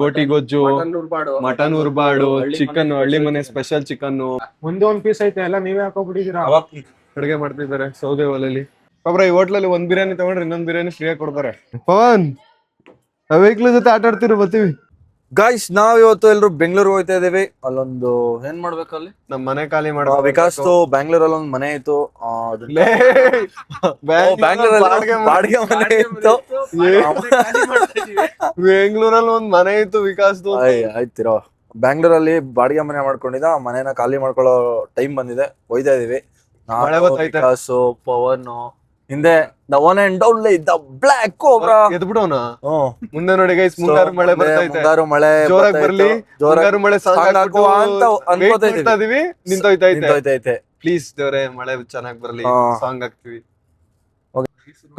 ಗೋಟಿ ಗೊಜ್ಜು, mutton ಉರ್ಬಾಡು, chicken ಹಳ್ಳಿ ಮನೆ ಸ್ಪೆಷಲ್ ಚಿಕನ್. ಒಂದೇ ಒಂದ್ ಪೀಸ್ ಐತೆ ಎಲ್ಲ ನೀವೇ ಹಾಕೋಬಿಟ್ಟಿದೀರಾ. ಅಡುಗೆ ಮಾಡ್ತಿದ್ದಾರೆ ಸೌದೆ ಒಲೆಯಲ್ಲಿ. ಒಬ್ರ ಈ ಹೋಟ್ಲಲ್ಲಿ ಒಂದ್ ಬಿರಿಯಾನಿ ತಗೊಂಡ್ರೆ ಇನ್ನೊಂದ್ ಬಿರಿಯಾನಿ ಫ್ರೀ ಆಗಿ ಕೊಡ್ತಾರೆ. ಪವನ್ ವೆಹಿಕಲ್ ಜೊತೆ ಆಟ ಆಡ್ತಿರೋ ಬರ್ತೀವಿ. ಗಾಯ್ಸ್ ನಾವ್ ಇವತ್ತು ಎಲ್ರು ಬೆಂಗಳೂರು ಹೋಗ್ತಾ ಇದೀವಿ. ಅಲ್ಲೊಂದು ಏನ್ ಮಾಡ್ಬೇಕು ಅಲ್ಲಿ ನಮ್ ಮನೆ ಖಾಲಿ ಮಾಡೋ ವಿಕಾಸ್ ಬ್ಯಾಂಗ್ಳೂರಲ್ಲಿ ಒಂದ್ ಮನೆ ಇತ್ತು. ಬಾಡಿಗೆ ಮನೆ ಇತ್ತು. ಬೆಂಗಳೂರಲ್ಲಿ ಒಂದ್ ಮನೆ ಇತ್ತು ವಿಕಾಸ್. ಆಯ್ತಿರೋ ಬ್ಯಾಂಗ್ಳೂರಲ್ಲಿ ಬಾಡಿಗೆ ಮನೆ ಮಾಡ್ಕೊಂಡಿದ್ದ. ಆ ಮನೆನ ಖಾಲಿ ಮಾಡ್ಕೊಳ್ಳೋ ಟೈಮ್ ಬಂದಿದೆ. ಹೋಯ್ತಾ ಇದೀವಿ ವಿಕಾಸ್, ಪವನ್, ಹಿಂದೆ the one and only the black cobra ಎದ್ಬಿಡೋಣ. ಮುಂದೆ ನೋಡಿ ಗೈಸ್, ಮುಂಗಾರು ಮಳೆ ಬರ್ತೈತೆ. ಮುಂಗಾರು ಮಳೆ ಜೋರಾಗಿ ಬರ್ಲಿ. ಮುಂಗಾರು ಮಳೆ ಸಾಂಗ್ ಹಾಕುವ ಅಂತ ಅನ್ಕೋತಾ ಇದೀವಿ. ನಿಂತೋಯ್ತೈತೆ. ಪ್ಲೀಸ್ ದೇವ್ರೆ ಮಳೆ ಚೆನ್ನಾಗಿ ಬರ್ಲಿ, ಸಾಂಗ್ ಹಾಕ್ತಿವಿ.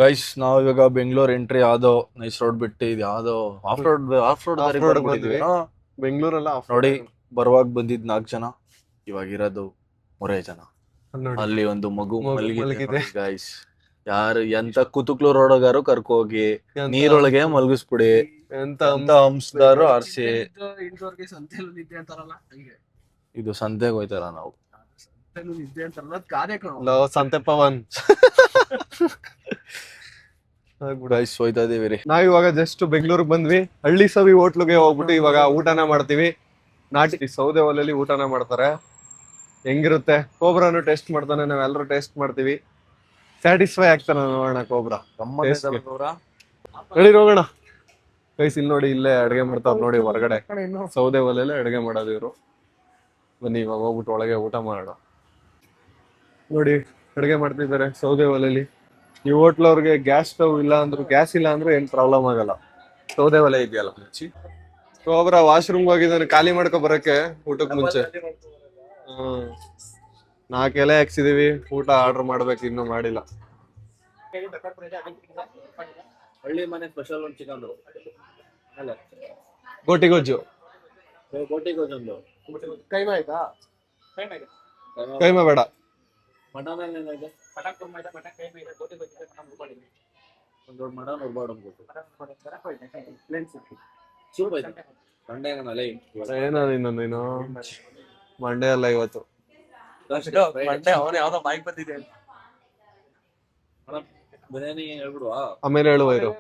ಗೈಸ್ ನಾವ್ ಇವಾಗ ಬೆಂಗಳೂರು ಎಂಟ್ರಿ ಆದೋ ನೈಸ್ ರೋಡ್ ಬಿಟ್ಟು ಇದು ಯಾವ್ದೋ ಆಫ್ ರೋಡ್ ಬೆಂಗಳೂರಲ್ಲ ನೋಡಿ. ಬರುವಾಗ ಬಂದಿದ್ 4 ಜನ, ಇವಾಗ ಇರೋದು 3 ಜನ. ಅಲ್ಲಿ ಒಂದು ಮಗು ಮಲಗಿದೆ ಗೈಸ್. ಯಾರು ಎಂತ ಕುತುಕ್ಲು ರೋಡಗಾರು ಕರ್ಕೋಗಿ ನೀರೊಳಗೆ ಮಲಗಿಸ್ಬಿಡಿ. ಎಂತ ಹಂಸದಾರು ಆರ್ಸಿ. ಇದು ಸಂತೆಗೆ ಹೋಯ್ತಾರ ನಾವು. ಸಂತೆ ಪವನ್ ಗೈಸ್ ಹೋಯ್ತಾ ಇದೀವಿ ರೀ. ನಾವ್ ಇವಾಗ ಜಸ್ಟ್ ಬೆಂಗಳೂರಿಗೆ ಬಂದ್ವಿ. ಹಳ್ಳಿ ಸವಿ ಹೋಟ್ಲಿಗೆ ಹೋಗ್ಬಿಟ್ಟು ಇವಾಗ ಊಟನ ಮಾಡ್ತೀವಿ. ನಾಟಿ ಸೌದೆ ಒಲೆಯಲ್ಲಿ ಊಟನ ಮಾಡ್ತಾರೆ. ಹೆಂಗಿರುತ್ತೆ ಕೋಬ್ರಾನು ಟೇಸ್ಟ್ ಮಾಡ್ತಾನೆ, ನಾವೆಲ್ಲರೂ ಟೇಸ್ಟ್ ಮಾಡ್ತೀವಿ. ಸ್ಯಾಟಿಸ್ಫೈ ಆಗ್ತಾನ ನೋಡೋಣ ಕೋಬ್ರಾ. ಹೇಳಿ ಹೋಗೋಣ ಗೈಸ್. ಇಲ್ಲಿ ನೋಡಿ, ಇಲ್ಲೇ ಅಡುಗೆ ಮಾಡ್ತಾರ ನೋಡಿ ಹೊರಗಡೆ. ಸೌದೆ ಒಲೆಯಲ್ಲೇ ಅಡುಗೆ ಮಾಡೋದು ಇವ್ರು. ಬನ್ನಿ ಇವಾಗ ಹೋಗ್ಬಿಟ್ಟು ಒಳಗೆ ಊಟ ಮಾಡೋಣ. ನೋಡಿ ಅಡುಗೆ ಮಾಡ್ತಿದ್ದಾರೆ ಸೌದೆ ಒಲೆಯಲ್ಲಿ. ಈ ಹೋಟ್ಲ್ ಅವ್ರಿಗೆ ಗ್ಯಾಸ್ ಸ್ಟವ್ ಇಲ್ಲ ಅಂದ್ರು, ಗ್ಯಾಸ್ ಇಲ್ಲ ಅಂದ್ರೂ ಏನ್ ಪ್ರಾಬ್ಲಮ್ ಆಗಲ್ಲ. ಸೌದೆ ಒಲೆ ಇದೆಯಲ್ಲ. ಕೋಬ್ರಾ ವಾಶ್ರೂಮ್ ಹೋಗಿದ್ದಾನೆ ಖಾಲಿ ಮಾಡ್ಕೊ ಬರಕ್ಕೆ ಊಟಕ್ಕೆ ಮುಂಚೆ. 4 ಎಲೆ ಹಾಕ್ಸಿದೀವಿ. ಊಟ ಆರ್ಡರ್ ಮಾಡ್ಬೇಕು, ಇನ್ನೂ ಮಾಡಿಲ್ಲ. ಹಳ್ಳಿ ಮನೆ ಸ್ಪೆಷಲ್ ಒಂದು ಚಿಕನ್ ಗೋಟಿ ಗೊಜ್ಜು. ಒಂದು ಕೈಮಾ ಆಯ್ತಾ? ಕೈಮಾ ಬೇಡ. ಮಟನ್ ಒಂದು ಮಟನ್ ಉರ್ಬಾಡು ಸೂಪ್ ಐತೆ. ಏನಾದ ಇನ್ನೊಂದೇನು ಮಂಡೇ ಅಲ್ಲ ಇವತ್ತು. ಅವನು ಯಾವ್ದೋ ಬೈಕ್ ಬಂದಿದೆ. ಬಿರಿಯಾನಿ ಹೇಳ್ಬಿಡುವ, ಆಮೇಲೆ ಹೇಳುವ ಇರು.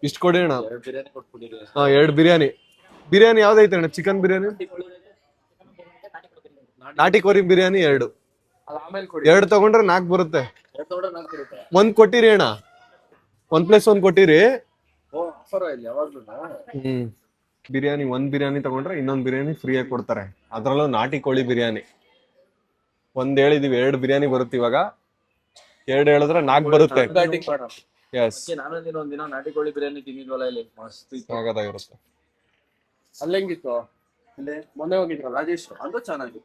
ಇಷ್ಟು ಕೊಡಿ ಅಣ್ಣ. ಬಿರಿಯಾನಿ ಕೊಟ್ಬಿಟ್ಟಿರಿ. 2 ಬಿರಿಯಾನಿ. ಬಿರಿಯಾನಿ ಯಾವ್ದೈತೆ ಅಣ್ಣ? ಚಿಕನ್ ಬಿರಿಯಾನಿ, ನಾಟಿ ಕೋರಿ ಬಿರಿಯಾನಿ 2. 2 ತಗೊಂಡ್ರೆ 4 ಬರುತ್ತೆ. 1 ಕೊಟ್ಟಿರಿ ಅಣ್ಣ. 1+1 ಕೊಟ್ಟಿರಿ. ಬಿರಿಯಾನಿ 1 ಬಿರಿಯಾನಿ ತಗೊಂಡ್ರೆ ಇನ್ನೊಂದು ಬಿರಿಯಾನಿ ಫ್ರೀ ಆಗಿ ಕೊಡ್ತಾರೆ. ಅದ್ರಲ್ಲೂ ನಾಟಿ ಕೋಳಿ ಬಿರಿಯಾನಿ. 1 ಹೇಳಿದೀವಿ, 2 ಬಿರಿಯಾನಿ ಬರುತ್ತೆ ಇವಾಗ. 2 ಹೇಳಿದ್ರೆ 4 ಬರುತ್ತೆ. ಎಸ್, ಒಂದಿನ ನಾಟಿ ಕೋಳಿ ಬಿರಿಯಾನಿ ತಿಂದಿದ್ವಲ್ಲ ಇಲ್ಲಿ, ಮಸ್ತ್ ಆಗದಾಗಿರುತ್ತೆ. ಅಲ್ಲಿ ಹೆಂಗಿತ್ತು? ಇಲ್ಲಿ ಮೊನ್ನೆ ಹೋಗಿದ್ರು ರಾಜೇಶ್, ಅದು ಚೆನ್ನಾಗಿ.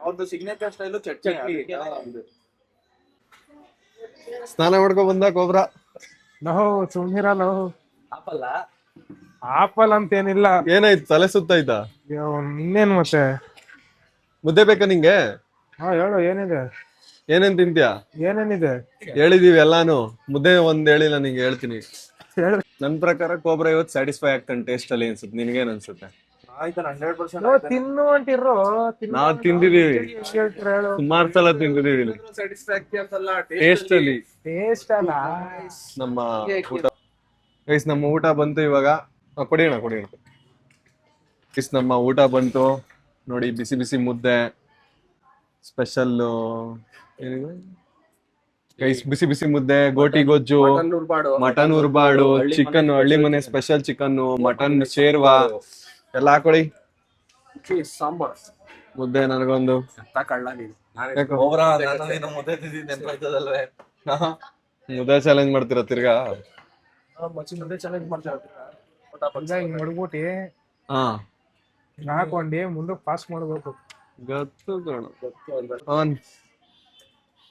ಅವ್ರದ್ದು ಸಿಗ್ನೇಚರ್ ಸ್ಟೈಲು ಚಟ್ನಿ. ಸ್ನಾನ ಮಾಡ್ಕೊ ಬಂದ ಕೋಬ್ರಾ. ಸುಮ್ನಿರಲ್ಲ. ಆಪಲ್ ಅಂತೇನಿಲ್ಲ. ಏನಾಯ್ತು? ತಲೆ ಸುತ್ತಾಯ್ತಾ? ಇನ್ನೇನು ಮತ್ತೆ? ಮುದ್ದೆ ಬೇಕಾ ನಿಂಗೆ? ಹೇಳು, ಏನಿದೆ? ಏನೇನ್ ತಿಂತ್ಯಾ? ಏನೇನಿದೆ ಹೇಳಿದೀವಿ ಎಲ್ಲಾನು. ಮುದ್ದೆ ಒಂದ್ ಹೇಳಿಲ್ಲ, ನಿಂಗೆ ಹೇಳ್ತೀನಿ. ನನ್ ಪ್ರಕಾರ ಕೋಬ್ರಾ ಇವತ್ತು ಸ್ಯಾಟಿಸ್ಫೈ ಆಗ್ತಾನೆ ಟೇಸ್ಟ್ ಅಲ್ಲಿ ಅನ್ಸುತ್ತೆ. ನಿನ್ಗೇನ್ ಅನ್ಸುತ್ತೆ? ತಿನ್ನು ಅಂತಿರೋ. ನಾವ್ ತಿಂದಿದೀವಿ, ಸುಮಾರು ಸಲ ತಿಂದಿದೀವಿ. ಟೇಸ್ಟ್ ಅಲ್ಲಿ ನಮ್ಮ ಊಟ ಗೈಸ್, ನಮ್ಮ ಊಟ ಬಂತು ಇವಾಗ. ಕೊಡಿ ಅಣ್ಣ, ಕೊಡಿ ಅಣ್ಣ. ಗೈಸ್ ನಮ್ಮ ಊಟ ಬಂತು ನೋಡಿ. ಬಿಸಿ ಬಿಸಿ ಮುದ್ದೆ ಸ್ಪೆಷಲ್ ಏನಿದೆ ಗೈಸ್? ಬಿಸಿ ಬಿಸಿ ಮುದ್ದೆ, ಗೋಟಿ ಗೊಜ್ಜು, ಮಟನ್ ಉರ್ಬಾಡು, ಚಿಕನ್ ಹಳ್ಳಿ ಮನೆ ಸ್ಪೆಷಲ್ ಚಿಕನ್, ಮಟನ್ ಶೇರ್ವಾ ಎಲ್ಲ ಹಾಕೊಳ್ಳಿ. ಸಾಂಬಾರ್ ಮುದ್ದೆ ನನಗೊಂದು. ಮುದ್ದೆ ಚಾಲೆಂಜ್ ಮಾಡ್ತೀರಾ ತಿರ್ಗಾ? ಮುದ್ದೆ ಚಾಲೆಂಜ್ ಮಾಡ್ತಾರೆ. ನೋಡ್ಬಿಟ್ಟಿ ಹಾಕೊಂಡಿ ಮುಂದಕ್ಕೆ ಪಾಸ್ ಮಾಡ್ಬೇಕು. ಗೊತ್ತು ಪವನ್.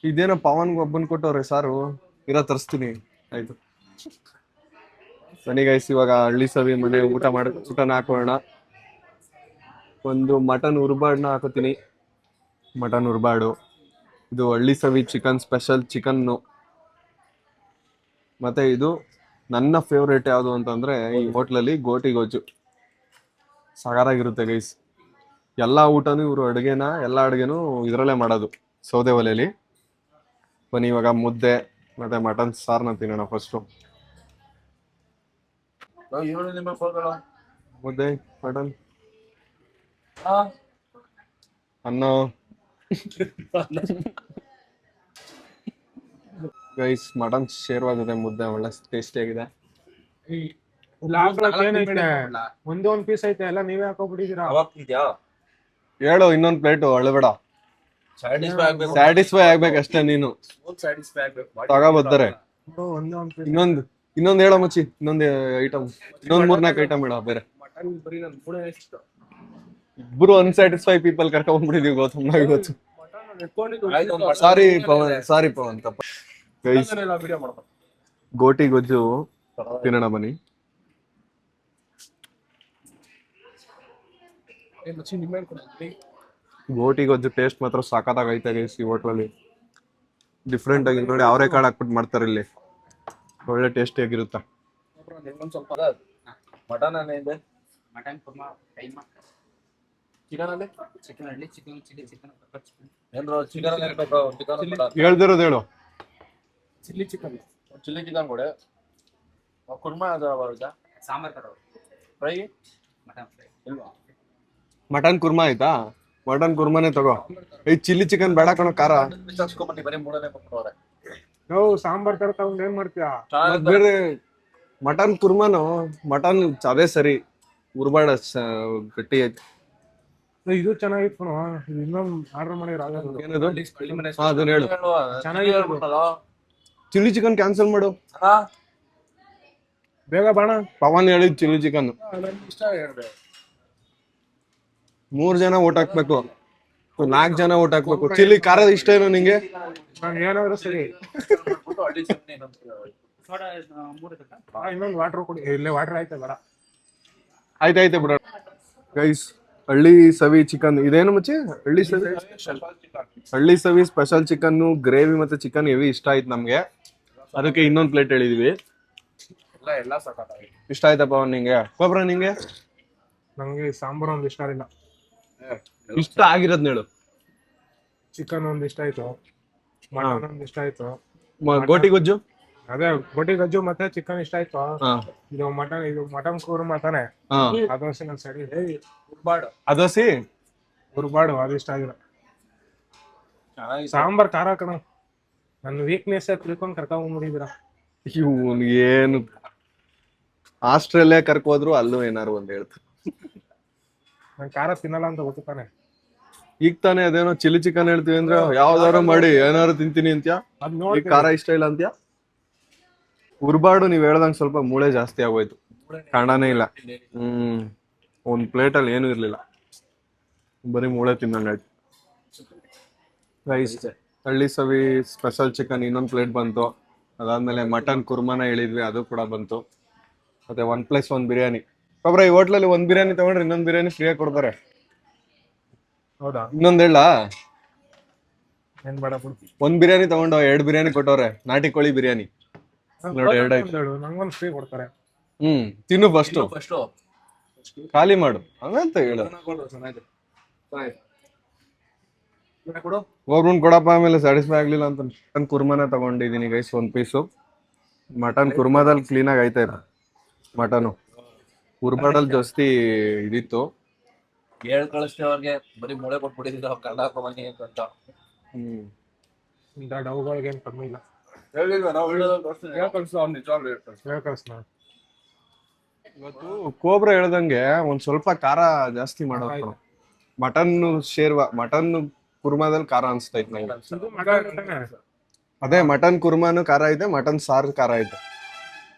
ಇದೇನೋ ಪವನ್ಗೆ ಒಬ್ಬನ್ ಕೊಟ್ಟವ್ರೆ ಸಾರು. ಇರೋ ತರಿಸ್ತೀನಿ. ಆಯ್ತು ಬನ್ನಿ ಗೈಸ್, ಇವಾಗ ಹಳ್ಳಿ ಸವಿ ಮನೆ ಊಟನ ಹಾಕೋಣ. ಒಂದು ಮಟನ್ ಉರ್ಬಾಡ್ನ ಹಾಕೋತೀನಿ. ಮಟನ್ ಉರ್ಬಾಡು. ಇದು ಹಳ್ಳಿ ಸವಿ ಚಿಕನ್ ಸ್ಪೆಷಲ್ ಚಿಕನ್ನು. ಮತ್ತೆ ಇದು ನನ್ನ ಫೇವ್ರೇಟ್ ಯಾವುದು ಅಂತಂದ್ರೆ ಈ ಹೋಟ್ಲಲ್ಲಿ ಗೋಟಿ ಗೊಜ್ಜು ಸಗಾರಾಗಿರುತ್ತೆ ಗೈಸ್. ಎಲ್ಲಾ ಊಟನೂ ಇವರು ಎಲ್ಲ ಅಡುಗೆನೂ ಇದರಲ್ಲೇ ಮಾಡೋದು, ಸೌದೆ ಒಲೆಯಲ್ಲಿ. ಬನ್ನಿ ಇವಾಗ ಮುದ್ದೆ ಮತ್ತೆ ಮಟನ್ ಸಾರ್ನ ತಿನ್ನೋಣ ಫಸ್ಟು. ಮುದ್ದೆ, ಮಟನ್, ಅನ್ನ. ಗೈಸ್ ಮಟನ್ ಶೇರ್ವಾಗಿದೆ, ಮುದ್ದೆ ಒಳ್ಳೆ ಟೇಸ್ಟಿ ಆಗಿದೆ. ಒಂದೇ ಒಂದ್ ಪೀಸ್ ಐತೆ, ಎಲ್ಲ ನೀವೇ ಹಾಕೋಬಿಟ್ಟಿದ್ದೀರಾ. ಹೇಳು ಇನ್ನೊಂದ್ ಪ್ಲೇಟು ಅಳಬೇಡ, ಸ್ಯಾಟಿಸ್ಫೈ ಆಗ್ಬೇಕಷ್ಟೇ ನೀನು. ತಗೋಬರ್ತಾರೆ. ಇನ್ನೊಂದ್ ಹೇಳೋ ಮುಚ್ಚಿ, ಇನ್ನೊಂದ್ ಐಟಮ್, ಇನ್ನೊಂದ್ 3-4 ಐಟಮ್ ಹೇಳೋ ಬೇರೆ. ಇಬ್ರು ಅನ್ಸ್ಯಾಟಿಸ್ಫೈ ಪೀಪಲ್ ಕರ್ಕೊಂಡ್ಬಿಟ್ಟಿದೀವಿ ಗೌತಮ್ ನಾವ್ ಇವತ್ತು. ಸಾರಿ ಪವನ್ ತಪ್ಪ. ಗೈಸ್ ಗೋಟಿ ಗೊಜ್ಜು ತಿನ್ನೋಣ ಬನ್ನಿ. ಗೋಟಿ ಗೊಜ್ಜು ಟೇಸ್ಟ್ ಮಾತ್ರ ಸಾಕಾಗೈತೆ ಗೈಸ್ ಈ ಹೋಟ್ಲಲ್ಲಿ. ಡಿಫ್ರೆಂಟ್ ಆಗಿ ನೋಡಿ, ಅವರೇ ಕಾಳು ಹಾಕ್ಬಿಟ್ಟು ಮಾಡ್ತಾರೆ ಇಲ್ಲಿ, ಒಳ್ಳೆ ಟೇಸ್ಟಿ ಆಗಿರುತ್ತೆ. ಹೇಳ್ದಿರೋದು ಹೇಳು. ಚಿಲ್ಲಿ ಚಿಕನ್ ಕೊಡಿ, ಕುರ್ಮಾ ಸಾಂಬಾರ್ ಫ್ರೈ, ಮಟನ್ ಕುರ್ಮಾ ಆಯ್ತಾ? ಮಟನ್ ಕುರ್ಮಾನೇ ತಗೋ. ಈ ಚಿಲ್ಲಿ ಚಿಕನ್ ಬೇಡ ಕಣೋ, ಖಾರ. ಸಾಂಬಾರ್ ತರ ತಗೊಂಡ್ ಏನ್ ಮಾಡ್ತೀಯಾ? ಬೇರೆ ಮಟನ್ ಕುರ್ಮಾನು, ಮಟನ್ ಅದೇ ಸರಿ, ಉರ್ಬಾಡ ಗಟ್ಟಿ ಐತಿ. ಇದು ಚೆನ್ನಾಗಿತ್ತು ಕಣೋ, ಇನ್ನೊಂದು ಆರ್ಡರ್ ಮಾಡಿದ್ರೆ ಏನದು? ಅದನ್ನ ಹೇಳು. ಚೆನ್ನಾಗಿತ್ತು. ಚಿಲ್ಲಿ ಚಿಕನ್ ಕ್ಯಾನ್ಸಲ್ ಮಾಡು ಬೇಗ ಬಾಣ. ಪವನ್ ಹೇಳಿದ್ ಚಿಲ್ಲಿ ಚಿಕನ್. 3 ಜನ ಓಟ್ ಹಾಕ್ಬೇಕು, 4 ಜನ ಓಟ್ ಹಾಕ್ಬೇಕು. ಚಿಲ್ಲಿ ಖಾರ ಇಷ್ಟ ಏನೋ ನಿಂಗೆ? ಏನಾದ್ರು ಸರಿ. ಇನ್ನೊಂದು ವಾಟರ್ ಕೊಡಿ, ಇಲ್ಲೇ ವಾಟರ್ ಆಯ್ತಾ ಬೇಡ. ಆಯ್ತಾಯ್ತು ಬಿಡ. ಗೈಸ್ ಹಳ್ಳಿ ಸವಿ ಚಿಕನ್ ಇದೇನು ಮುಚ್ಚಿ? ಹಳ್ಳಿ ಸವಿ ಸ್ಪೆಷಲ್ ಚಿಕನ್ ಗ್ರೇವಿ ಮತ್ತೆ ಚಿಕನ್ ಹೆವಿ ಇಷ್ಟ ಆಯ್ತು ನಮ್ಗೆ, ಅದಕ್ಕೆ ಇನ್ನೊಂದ್ ಪ್ಲೇಟ್ ಹೇಳಿದೀವಿ. ಇಷ್ಟ ಆಯ್ತಪ್ಪ ನಿಂಗೆ? ಕೊಬ್ರ ನಿಂಗೆ? ನಂಗೆ ಸಾಂಬಾರ್ ಒಂದ್ ಇಷ್ಟ ಆಗಿಲ್ಲ. ಇಷ್ಟ ಆಗಿರೋದ್ ಹೇಳು. ಚಿಕನ್ ಒಂದ್ ಇಷ್ಟ ಆಯ್ತು, ಮಟನ್ ಒಂದ್ ಇಷ್ಟ ಆಯ್ತು, ಗೋಟಿ ಗೊಜ್ಜು ಅದೇ ಗೋಟಿ ಗಜ್ಜು ಮತ್ತೆ ಚಿಕನ್ ಇಷ್ಟ ಆಯ್ತು. ಇದು ಮಟನ್ ಕೂರ್ಮಾ ತಾನೆ, ಅದೋಸಿ ನನ್ ಸರಿ ಅದೋಸಿ ಉರ್ಬಾಡು ಅದು ಇಷ್ಟ ಆಗಿಲ್ಲ. ಸಾಂಬಾರ್ ಖಾರ ಕಣ, ನನ್ನ ವೀಕ್ನೆಸ್ ತಿಳ್ಕೊಂಡ್ ಕರ್ಕೊಂಡ್ಬಿಟ್ಟಿದ್ದೀರಾ. ಇವನ್ ಏನು ಆಸ್ಟ್ರೇಲಿಯಾ ಕರ್ಕೋದ್ರು ಅಲ್ಲೂ ಏನಾರು ಒಂದ್ ಹೇಳ್ತಾರೆ. ನನ್ ಖಾರ ತಿನ್ನಲ್ಲ ಅಂತ ಗೊತ್ತು ತಾನೆ. ಈಗ ತಾನೇ ಅದೇನೋ ಚಿಲ್ಲಿ ಚಿಕನ್ ಹೇಳ್ತೀವಿ ಅಂದ್ರೆ ಯಾವ್ದಾರು ಮಾಡಿ ಏನಾರು ತಿಂತೀನಿ ಅಂತ್ಯಾ, ಈಗ ಖಾರ ಇಷ್ಟ ಇಲ್ಲ ಅಂತ್ಯಾ. ಉರ್ಬಾಡು ನೀವ್ ಹೇಳ್ದಂಗ್ ಸ್ವಲ್ಪ ಮೂಳೆ ಜಾಸ್ತಿ ಆಗೋಯ್ತು, ಕಾಣನೇ ಇಲ್ಲ. ಒಂದ್ ಪ್ಲೇಟ್ ಅಲ್ಲಿ ಏನು ಇರ್ಲಿಲ್ಲ, ಬರೀ ಮೂಳೆ ತಿನ್ನಂಗಾಯ್ತು. ರೈಸ್ ಹಳ್ಳಿ ಸವಿ ಸ್ಪೆಷಲ್ ಚಿಕನ್ ಇನ್ನೊಂದ್ ಪ್ಲೇಟ್ ಬಂತು. ಅದಾದ್ಮೇಲೆ ಮಟನ್ ಕುರ್ಮಾನ ಹೇಳಿದ್ವಿ, ಅದು ಕೂಡ ಬಂತು. ಮತ್ತೆ 1+1 ಬಿರಿಯಾನಿ. ಒಬ್ರ ಈ ಹೋಟ್ಲಲ್ಲಿ 1 ಬಿರಿಯಾನಿ ತಗೊಂಡ್ರೆ ಇನ್ನೊಂದ್ ಬಿರಿಯಾನಿ ಫ್ರೀಯಾಗಿ ಕೊಡ್ತಾರೆ. ಹೌದಾ? ಇನ್ನೊಂದ್ ಹೇಳ, ಏನ್ ಬೇಡ. 1 ಬಿರಿಯಾನಿ ತಗೊಂಡು 2 ಬಿರಿಯಾನಿ ಕೊಟ್ಟವ್ರೆ, ನಾಟಿ ಕೋಳಿ ಬಿರಿಯಾನಿ. ನೋಡಿ 2 ಆಯ್ತು. ನಂಗೊಂದು ಫ್ರೀ ಕೊಡ್ತಾರೆ. ತಿನ್ನು ಫಸ್ಟ್, ಖಾಲಿ ಮಾಡು ಹಂಗಂತ ಹೇಳು. ಹೋಗ್ಬಿಟ್ಟು ಕೊಡಪ್ಪ, ಆಮೇಲೆ ಸ್ಯಾಟಿಸ್ಫೈ ಆಗ್ಲಿಲ್ಲ ಅಂತ. ಮಟನ್ ಕುರ್ಮಾನ ತಗೊಂಡಿದೀನಿ ಗೈಸ್, 1 ಪೀಸು. ಮಟನ್ ಕುರ್ಮಾದಲ್ಲಿ ಕ್ಲೀನ್ ಆಗಿ ಐತೆ ಮಟನು, ಉರ್ಬಾಡಲ್ಲಿ ಜಾಸ್ತಿ ಇದಿತ್ತು. ಹೇಳ್ ಕಳಿಸ್ತೇವೆ ಅವ್ರಿಗೆ, ಬರೀ ಮೂಳೆ ಕೊಟ್ಬಿಟ್ಟಿದ್ದೀರ ಕನ್ನಡ ಹಾಕೊಂಬನ್ನಿ ಅಂತ. ಇಂಥ ಡೌಗಳಿಗೆ ಏನ್ ಕಮ್ಮಿ ಇಲ್ಲ. ಇವತ್ತು ಕೋಬ್ರ ಹೇಳ್ದಂಗೆ ಒಂದ್ ಸ್ವಲ್ಪ ಖಾರ ಜಾಸ್ತಿ ಮಾಡೋದು. ಮಟನ್ ಮಟನ್ ಕುರ್ಮಾದಲ್ಲಿ ಖಾರ ಅನ್ಸ್ತೈತ್ ನಂಗೆ. ಅದೇ ಮಟನ್ ಕುರ್ಮಾನು ಖಾರ ಐತೆ, ಮಟನ್ ಸಾರು ಖಾರ ಐತೆ.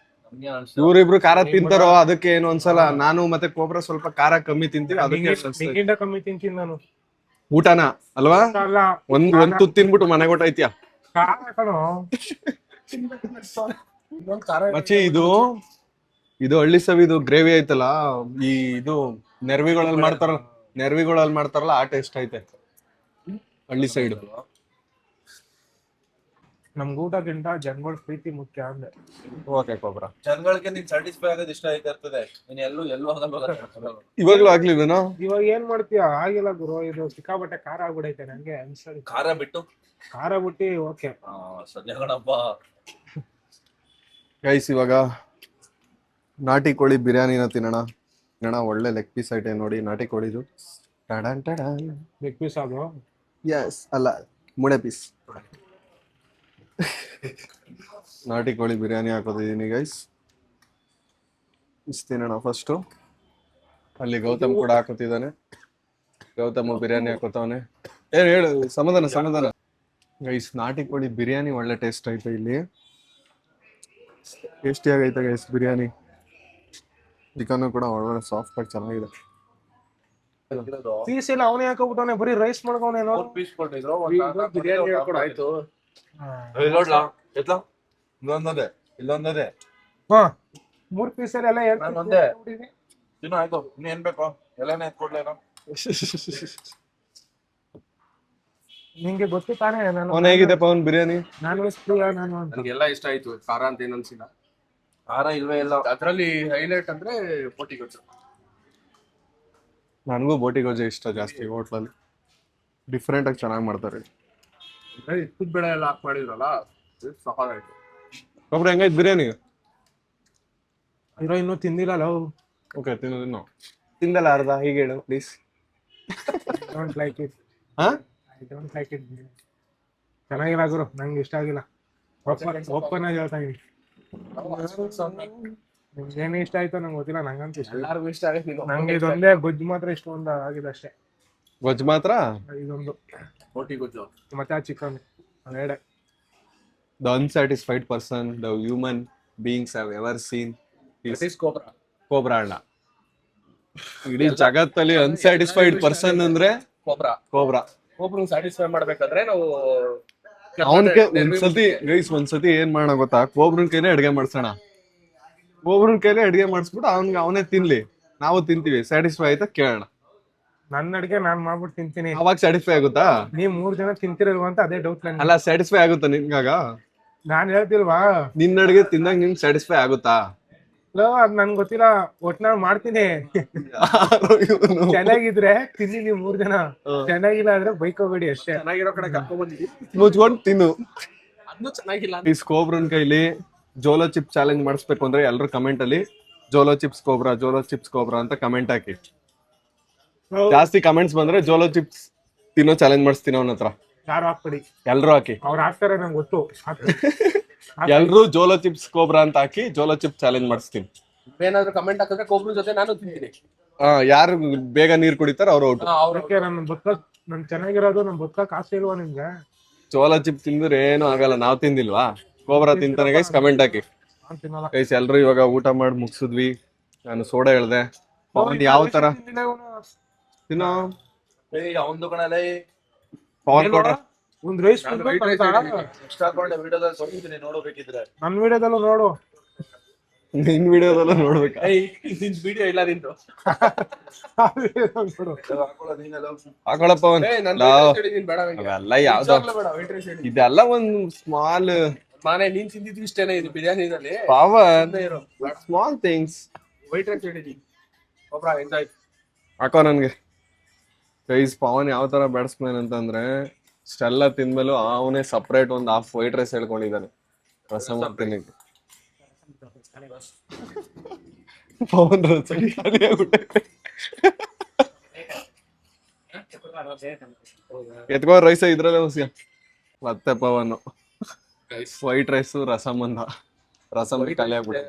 ಇವ್ರಿಬ್ರು ಖಾರ ತಿಂತಾರೋ ಅದಕ್ಕೆ ಏನು ಅನ್ಸಲ್ಲ. ನಾನು ಮತ್ತೆ ಕೋಬ್ರ ಸ್ವಲ್ಪ ಖಾರ ಕಮ್ಮಿ ತಿಂತೀವಿ, ಅದಕ್ಕೆ ಕಮ್ಮಿ ತಿಂತೀನಿ ನಾನು. ಊಟನ ಅಲ್ವಾ? ಒಂದ್ ತುತ್ತು ತಿನ್ಬಿಟ್ಟು ಮನೆಗೆ ಹೊಟ್ಟೈತ್ಯಾ ಮಚ್ಚಿ. ಇದು ಹಳ್ಳಿ ಸವಿದು ಗ್ರೇವಿ ಐತಲ್ಲ, ಇದು ನೆರ್ವಿಗಳಲ್ಲಿ ಮಾಡ್ತಾರಲ್ಲ, ಆ ಟೇಸ್ಟ್ ಐತೆ ಹಳ್ಳಿ ಸೈಡ್. ನಮ್ಗೆ ಊಟಕ್ಕಿಂತ ಜನಗಳ ಪ್ರೀತಿ ಮುಖ್ಯ ಅಂದ್ರೆ. ಓಕೆ ಕೊಬ್ರ. ಜನಗಳಿಗೆ ನೀನ್ ಸ್ಯಾಟಿಸ್ಫೈ ಆಗೋದು ಇಷ್ಟ ಆಯ್ತಾ ಇರ್ತದೆ. ನೀನ್ ಎಲ್ಲೂ ಹೋಗಲ್ಲ. ಇವಾಗ್ಲೂ ಆಗ್ಲಿಲ್ವೇನೋ? ಇವಾಗ ಏನ್ ಮಾಡ್ತೀಯ? ಆಗಿಲ್ಲ ಗುರು, ಇದು ಸಿಕ್ಕಾಪಟ್ಟೆ ಖಾರ ಆಗ್ಬಿಡೈತೆ ನಂಗೆ ಅನ್ಸರಿ. ಖಾರ ಬಿಟ್ಟು ಓಕೆ. ಸದ್ಯಗಣಪ್ಪ ಗೈಸ್ ಇವಾಗ ನಾಟಿ ಕೋಳಿ ಬಿರಿಯಾನಿನ ತಿನ್ನೋಣ. ಒಳ್ಳೆ ಲೆಗ್ ಪೀಸ್ ಐತೆ ನೋಡಿ ನಾಟಿ ಕೋಳಿದು. ಲೆಗ್ ಪೀಸ್ ಅದು? ಎಸ್, ಅಲ್ಲ ಮುಳೆ ಪೀಸ್. ನಾಟಿ ಕೋಳಿ ಬಿರಿಯಾನಿ ಹಾಕೋತಿದ್ದೀನಿ ಗೈಸ್. ಇಷ್ಟು ತಿನ್ನೋಣ ಫಸ್ಟು. ಅಲ್ಲಿ ಗೌತಮ್ ಕೂಡ ಹಾಕೋತಿದ್ದಾನೆ. ಗೌತಮ್ ಬಿರಿಯಾನಿ ಹಾಕೋತವನೆ. ಏನ್ ಹೇಳು? ಸಮಾಧಾನ ಗೈಸ್. ನಾಟಿ ಕೋಳಿ ಬಿರಿಯಾನಿ ಒಳ್ಳೆ ಟೇಸ್ಟ್ ಐತೆ ಇಲ್ಲಿ. ಟೇಸ್ಟಿ ಆಗೈತೆ ಗೈಸ್ ಬಿರಿಯಾನಿ. ಚಿಕನ್ ಕೂಡ ಒಳ್ಳೆ ಸಾಫ್ಟ್ ಆಗಿ ಚೆನ್ನಾಗಿದೆ. ಪೀಸ್ ಎಲ್ಲ ಅವನೇ ಹಾಕೋಬಿಟ್ಟವನೆ, ಬರೀ ರೈಸ್ ಮಾಡ್ಕೊಂಡೆ. ಪೀಸ್ ಕೊಟ್ಟಿದ್ರು ಬಿರಿಯಾನಿ ಹೇಳ್ಕೊಡು ಆಯ್ತು. ಇಲ್ಲೊಂದದೆ ಹಾ, 3 ಪೀಸಲ್ಲಿ ಎಲ್ಲ ನಾನೊಂದೇ. ತಿನ್ನು ಆಯ್ತು. ಇನ್ನು ಏನ್ ಬೇಕು? ಎಲ್ಲಾನೇ ಎತ್ಕೊಡ್ಲೇನೋ. ನಿಂಗೆ ಗೊತ್ತು ತಾನೇ ಅವನ್ ಹೇಗಿದೆ ಪವನ್ ಬಿರಿಯಾನಿ? ನಾನು ನನಗೆಲ್ಲ ಇಷ್ಟ ಆಯ್ತು. ಖಾರ ಅಂತ ಏನ್ ಅನ್ಸಿಲ್ಲ. ಖಾರ ಇಲ್ವೇ ಇಲ್ಲ. ಅದ್ರಲ್ಲಿ ಹೈಲೈಟ್ ಅಂದ್ರೆ ಬೋಟಿ ಗೊಜ್ಜು. ನನಗೂ ಬೋಟಿ ಗೊಜ್ಜು ಇಷ್ಟ ಜಾಸ್ತಿ. ಹೋಟ್ಲಲ್ಲಿ ಡಿಫ್ರೆಂಟ್ ಆಗಿ ಚೆನ್ನಾಗಿ ಮಾಡ್ತಾರೆ. ಇಪ್ಪದ ಬೇಳೆ ಎಲ್ಲ ಹಾಕಿ ಮಾಡಿದ್ರಲ್ಲ, ಸಫಾರಾಯ್ತು. ಒಬ್ರು ಹೆಂಗಾಯ್ತು ಬಿರಿಯಾನಿ? ಇನ್ನೂ ತಿಂದಿಲ್ಲ. ಓಕೆ, ತಿನ್ನು. ತಿಂದಲ್ಲ ಅರ್ಧ, ಹೀಗೆ ಹೇಳು ಪ್ಲೀಸ್. Don't like it. ಹಾ, ಐ ಡೋಂಟ್ ಲೈಕ್ ಇಟ್. ಚೆನ್ನಾಗಿಲ್ಲ ಗುರು, ನಂಗೆ ಇಷ್ಟ ಆಗಿಲ್ಲ. ಓಪನ್ ಆಗಿ ಹೇಳ್ತಾ ಇದೀನಿ. ನಿಮ್ಗೇನು ಇಷ್ಟ ಆಯ್ತು ನಂಗೆ ಗೊತ್ತಿಲ್ಲ, ನಂಗಂತೂ ಇಷ್ಟ. ಎಲ್ಲಾರ್ಗು ಇಷ್ಟ ಆಗೈತೆ. ನಂಗೆ ಇದೊಂದೇ ಗೊಜ್ಜು ಮಾತ್ರ ಇಷ್ಟ ಆಗಿದೆ ಅಷ್ಟೇ. ಗೊಜ್ಜು ಮಾತ್ರ? ಇದೊಂದು ಬೋಟಿ ಗೊಜ್ಜು ಮತ್ತೆ ಆ ಚಿಕನ್ ಎರಡೇ. The unsatisfied person the human beings have ever seen is cobra ಅಣ್ಣ. ಇಡೀ ಜಗತ್ತಲ್ಲಿ ಅನ್ಸ್ಯಾಟಿಸ್ಫೈಡ್ ಪರ್ಸನ್ ಅಂದ್ರೆ ಕೋಬ್ರಾ. ಒಬ್ರು ಸ್ಯಾಟಿಸ್ಫೈ ಮಾಡ್ಬೇಕಾದ್ರೆ ನಾವು ಅವನ್ಗೆ ಒಂದ್ಸತಿ ಏನ್ ಮಾಡೋಣ ಗೊತ್ತಾ? ಕೋಬ್ರನ್ ಕೈಲೇ ಅಡ್ಗೆ ಮಾಡ್ಸೋಣ. ಕೋಬ್ರನ್ ಕೈಲೇ ಅಡ್ಗೆ ಮಾಡಿಸ್ಬಿಟ್ಟು ಅವನೇ ತಿನ್ಲಿ, ನಾವು ತಿಂತೀವಿ. ಸ್ಯಾಟಿಸ್ಫೈ ಆಯ್ತಾ ಕೇಳೋಣ. ನನ್ನ ಅಡ್ಗೆ ನಾನ್ ಮಾಡ್ಬಿಟ್ಟು ತಿಂತೀನಿ, ಅವಾಗ ಸ್ಯಾಟಿಸ್ಫೈ ಆಗುತ್ತಾ? ನೀವ್ 3 ಜನ ತಿಂತಿರಲ್ವಾ ಅಂತ ಅದೇ ಡೌಟ್ ನನಗೆ. ಅಲ್ಲ, ಸ್ಯಾಟಿಸ್ಫೈ ಆಗುತ್ತಾ ನಿನ್ಗಾಗ? ನಾನ್ ಹೇಳ್ತಿಲ್ವಾ ನಿನ್ನ ಅಡ್ಗೆ ತಿಂದಾಗ ನಿಮ್ಗೆ ಸ್ಯಾಟಿಸ್ಫೈ ಆಗುತ್ತಾ? ಅದ್ ನನ್ಗೆ ಗೊತ್ತಿಲ್ಲ, ಒಟ್ನಾಗ್ ಮಾಡ್ತೀನಿ. ಚೆನ್ನಾಗಿದ್ರೆ ತಿನ್ನಿ ನೀವು 3 ಜನ, ಚೆನ್ನಾಗಿಲ್ಲ ಅಂದ್ರೆ ಬೈಕೋಬೇಡಿ ಅಷ್ಟೇ. ಚೆನ್ನಾಗಿರೋ ಕಡೆ ಕರ್ಕೊಂಡ್ ಬಂದಿದ್ವಿ, ಮುಚ್ಕೊಂಡು ತಿನ್ನು. ಅದನ್ನು ಚೆನ್ನಾಗಿಲ್ಲ. ಈ ಕೋಬ್ರನ್ ಕೈಲಿ ಜೋಲೋ ಚಿಪ್ ಚಾಲೆಂಜ್ ಮಾಡಿಸ್ಬೇಕು ಅಂದ್ರೆ ಎಲ್ಲರೂ ಕಮೆಂಟ್ ಅಲ್ಲಿ ಜೋಲೋ ಚಿಪ್ಸ್ ಕೋಬ್ರಾ ಅಂತ ಕಮೆಂಟ್ ಹಾಕಿ. ಜಾಸ್ತಿ ಕಮೆಂಟ್ಸ್ ಬಂದ್ರೆ ಜೋಲೋ ಚಿಪ್ಸ್ ತಿನ್ನೋ ಚಾಲೆಂಜ್ ಮಾಡಿಸ್ತೀನಿ ಅವನ ಹತ್ರ. ಯಾರು ಹಾಕ್ಬೇಡಿ, ಎಲ್ರು ಹಾಕಿ. ಅವ್ರು ಹಾಕ್ತಾರೆ ನಂಗೆ ಗೊತ್ತು. ಎಲ್ರು ಜೋಲೋ ಚಿಪ್ಸ್ ಕೋಬ್ರಾ ಅಂತ ಹಾಕಿ ಜೋಲೋ ಚಿಪ್ಸ್ ಚಾಲೆಂಜ್ ಮಾಡಿಸ್ತೀನಿ. ಏನಾದ್ರು ಕಮೆಂಟ್ ಹಾಕಿದ್ರೆ ಕೋಬ್ರ ಜೊತೆ ನಾನು ತಿಂತೀನಿ. ಯಾರು ಬೇಗ ನೀರ್ ಕುಡಿತಾರ ಅವ್ರು ಔಟ್. ಅವ್ರಕ್ಕೆ ನನ್ ಬದುಕಕ್, ನನ್ ಚೆನ್ನಾಗಿರೋದು ನನ್ ಬದುಕಕ್ ಆಸೆ ಇಲ್ವಾ ನಿಮ್ಗೆ? ಜೋಲೋ ಚಿಪ್ಸ್ ತಿಂದ್ರೆ ಏನು ಆಗಲ್ಲ. ನಾವ್ ತಿಂದಿಲ್ವಾ? ಕೋಬ್ರಾ ತಿಂತಾನೆ ಗೈಸ್, ಕಮೆಂಟ್ ಹಾಕಿ. ನಾನ್ ತಿನ್ನಲ್ಲ ಗೈಸ್ ಎಲ್ರು ಇವಾಗ ಊಟ ಮಾಡಿ ಮುಗಿಸಿದ್ವಿ. ನಾನು ಸೋಡಾ ಹೇಳ್ದೆ. ಪವನ್ ಯಾವ ತರ ತಿನ್ನೋ? ಅವಂದು ಕಣಲೇ ಪವನ್ ಕೊಡ್ರ ಒಂದ್ ರೈಸ್ ವಿಡಿಯೋದಲ್ಲಿ ನೋಡಬೇಕಿದ್ರೆ ನನ್ ವಿಡಿಯೋದಲ್ಲೂ ನೋಡು. ನಿನ್ ವಿಡಿಯೋದಲ್ಲ ನೋಡ್ಬೇಕಾ? ವಿಡಿಯೋ ಇಲ್ಲ ನಿಂದು. ಹಾಕೊಳ ಪವನ್. ಬೇಡ ಅವೆಲ್ಲ ಯಾವ್ದು ಇದೆಲ್ಲ ಒಂದ್ ಸ್ಮಾಲ್. ನಾನೇ ನೀನ್ ತಿಂದಿದ್ದು ಇಷ್ಟೇನೆ ಇದು ಬಿರಿಯಾನಿದಲ್ಲಿ. Pavan small things. White rice ಹೇಳಿದೀನಿ. ಒಬ್ರ ಎಂಜಾಯ್. ಹಾಕೋ ನನ್ಗೆ. ಗೈಸ್ ಪವನ್ ಯಾವ ತರ ಬ್ಯಾಟ್ಸ್ಮನ್ ಅಂತಂದ್ರೆ ಇಷ್ಟೆಲ್ಲ ತಿಂದ್ಮೇಲೂ ಅವನೇ ಸಪ್ರೇಟ್ ಒಂದು ಹಾಫ್ ವೈಟ್ ರೈಸ್ ಹೇಳ್ಕೊಂಡಿದ್ದಾನೆ. ರಸಂ ತಿನ್ನಿ. ಪವನ್ ಎತ್ಕೋ ರೈಸ್ ಇದ್ರಲ್ಲೇ ಹುಸಿಯ. ಮತ್ತೆ ಪವನ್ ವೈಟ್ ರೈಸ್ ರಸಂ ಅಂದ. ರಸಂ ಖಾಲಿ ಆಗ್ಬಿಟ್ಟು